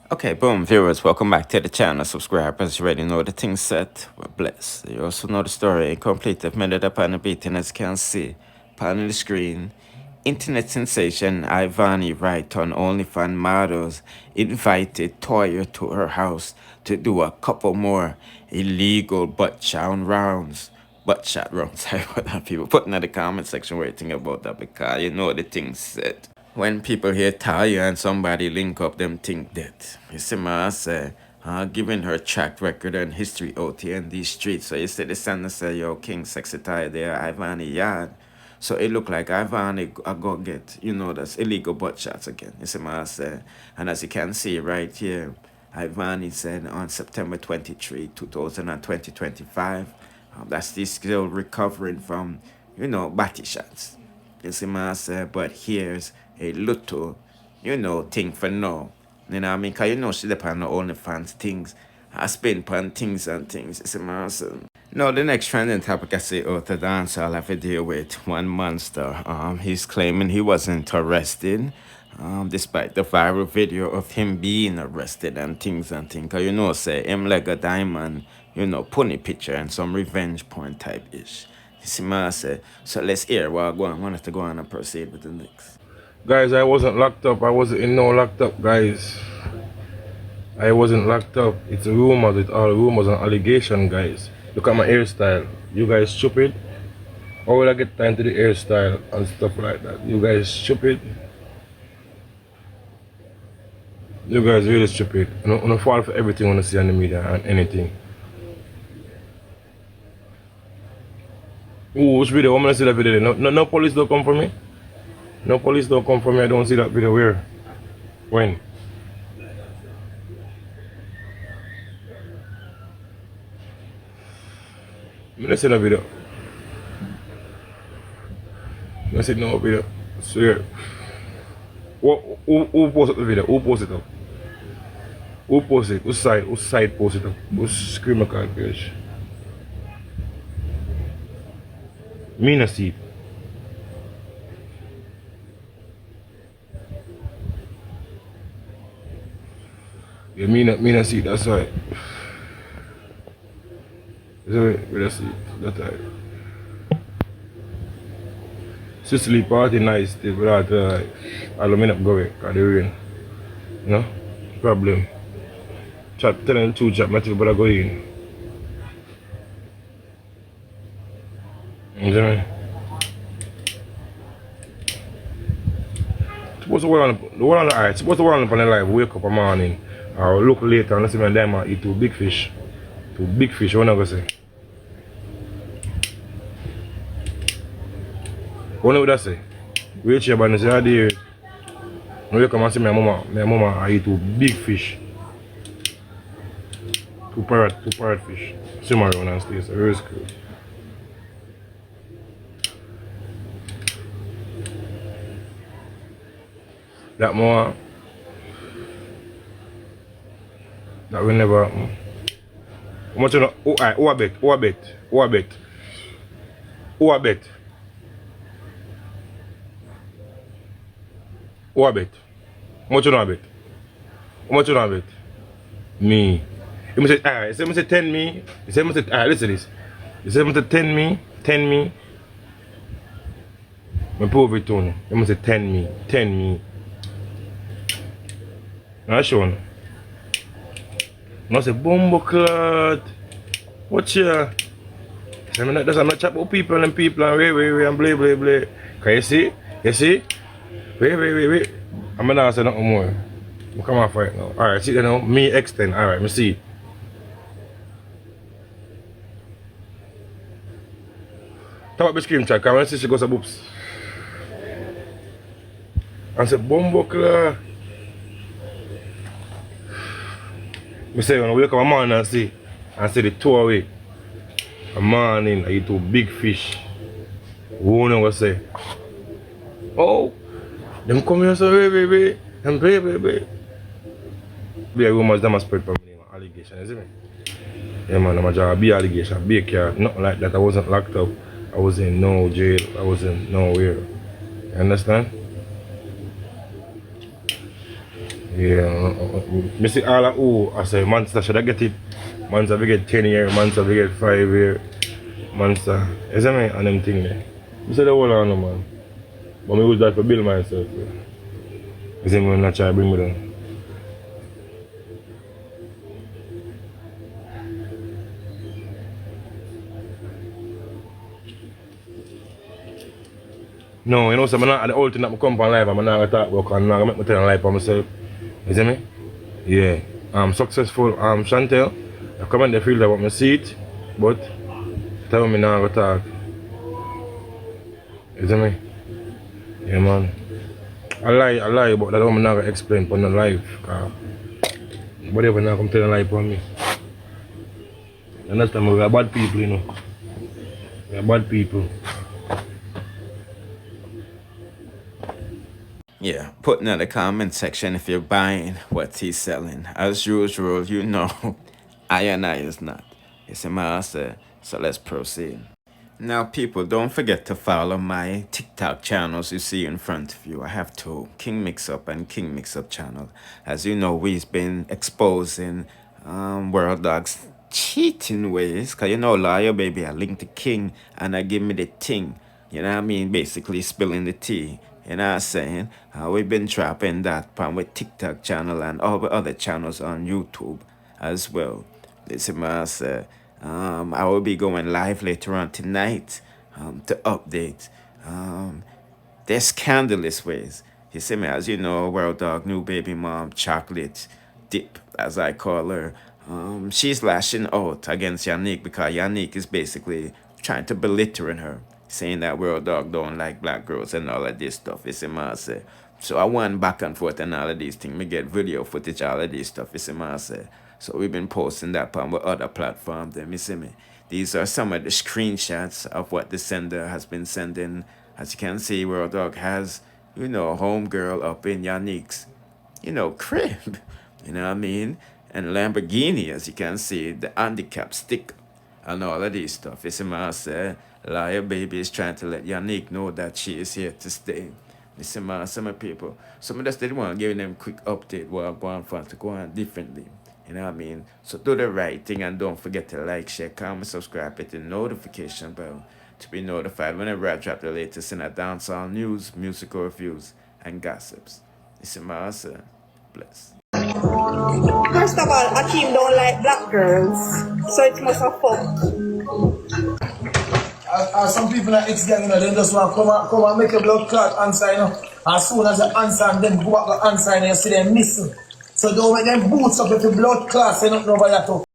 Okay, boom, viewers, welcome back to the channel. Subscribers, you already know the thing set. We're blessed. You also know the story. Incomplete. I've made it up on the beat, and as you can see, pan on the screen. Internet sensation Ivany right on OnlyFans models invited Toya to her house to do a couple more illegal butt shot rounds. Butt shot rounds. I what that people put in the comment section where you think about that because you know the thing set. When people hear Toya and somebody link up, them think that. You see, man, I say, giving her track record and history out here in these streets. So you see the sender say, yo, King Sexy Toya there, Ivany yard. So it look like Ivany I go get, that's illegal butt shots again. You see, man, I say. And as you can see right here, Ivany said on September 23, 2025, that's still recovering from, body shots. You see, man, I say, but here's a little, thing for now. You know what I mean? Because she depend on OnlyFans things. I spend on things and things. You see, man, I say. Now, the next trending topic I see out the dance, I'll have to deal with one Monsta. He's claiming he wasn't arrested, despite the viral video of him being arrested and things and things. Cause say him like a diamond, pony picture and some revenge porn type ish. You see, man, I say. So let's hear what I go on. I want us to go on and proceed with the next. Guys, I wasn't locked up. I wasn't in no locked up, guys. I wasn't locked up. It's rumors. It's all rumors and allegation, guys. Look at my hairstyle. You guys stupid? How will I get time to the hairstyle and stuff like that? You guys stupid? You guys really stupid. I don't fall for everything when I see on the media and anything. Ooh, which video? I'm gonna see that video. No police don't come for me. No police don't come for me. I don't see that video. Where? When? Let's see the video. Let's see no video. Swear. Who posted the video? Who posted it up? Who posted it? Whose side posted it up? Who's scream card page? Me not see it. Yeah, me not see it, that's right. We just see it, that's right. Sicily party nice still, but I'll not go away, because the rain. You know? Problem. Chat, tell them two chat, but I go in. You know what I mean? Supposed to work on the live, wake up in the morning, or look later and see my Dyema eat two big fish. Two big fish, what am I going to say? What would I say? Reach here and say, I did. When you come and see my mama I eat two big fish. Two parrot fish. Swim around and stay, so very cool. That more, that will never happen. How much you know? Who I bet? Who I bet? Who I bet? Who I bet? Who I bet? How much you know I bet? How much you know I bet? Me. You must say, alright, you say, must say 10 me. You say, must say, alright, listen to this. You say, must say 10 me, 10 me. I prove it to you. You must say 10 me, 10 me. Now show you. Now say, bumbo clot. Watch ya. I'm not chat about people and wait and blah. Can you see? You see? Wait. I'm not say nothing more. Come on for it now. Alright, see that now. Me extend. Alright, me see. Talk about the screen chat, because I see she goes to boops. And say, bumbo clot. I say when I wake up in the morning and see the 2 away. A morning I eat two big fish. Who know what say? Oh, them come here so wait. And wait. Be a rumors that must spread from me, allegation, you see me? Yeah man, I'm a job, be allegation, be a car, nothing like that. I wasn't locked up. I was in no jail. I wasn't nowhere. You understand? Yeah, I see all of who I say Monsta should I get it? Monsta we get 10 year, Monsta we get 5 year, Monsta. You see me? And them thing there. I say the whole on man. But I use that for build myself. You see me when I try to bring me down. No, you know, so I'm not the whole thing that I come on live, I'm not going to talk about, I'm not going to make me tell a lie for myself. You see me? Yeah. I'm successful, KarteL. I come in the field about my seat, but tell me now I'm going to talk. You see me? Yeah, man. I lie, but that I'm not going to explain for no life. Whatever now come tell a lie for me. You understand me? We are bad people, you know. We are bad people. Yeah, put in the comment section if you're buying what he's selling. As usual, you know, I is not. It's a master, so let's proceed. Now, people, don't forget to follow my TikTok channels you see in front of you. I have two, King Mixup and King Mixup channel. As you know, we've been exposing World Dog's cheating ways. Because you know, Liar Baby, I link the King and I give me the ting. You know what I mean? Basically spilling the tea. You know what I'm saying? We've been trapping that from with TikTok channel and all the other channels on YouTube as well. This is my I will be going live later on tonight to update their scandalous ways. You see me, as you know, World Dog, new baby mom, chocolate dip, as I call her. She's lashing out against Yannick because Yannick is basically trying to belittle her, saying that World Dog don't like black girls and all of this stuff. You see me, I say. So I went back and forth and all of these things. Me get video footage, all of this stuff. You see me, I say. So we've been posting that on other platforms. Then you see me. These are some of the screenshots of what the sender has been sending. As you can see, World Dog has, you know, homegirl up in Yannick's, you know, crib. You know what I mean? And Lamborghini, as you can see, the handicap sticker and all of this stuff. You see me, I say, Liar Baby is trying to let Yannick know that she is here to stay. You see me, some people. Some of us didn't want to give them quick update while going for to go on differently. You know what I mean? So do the right thing and don't forget to like, share, comment, subscribe, hit the notification bell to be notified whenever I drop the latest in a dancehall news, musical reviews, and gossips. This is my answer. Bless. First of all, Akeem don't like black girls, so it must have fucked. Some people are ex-gang, you know, they just want to come and make a blood clot answer, you know. As soon as the answer and then go back the answer and you see them missing. So don't make them boots up with the blood clots, you know, nobody at all.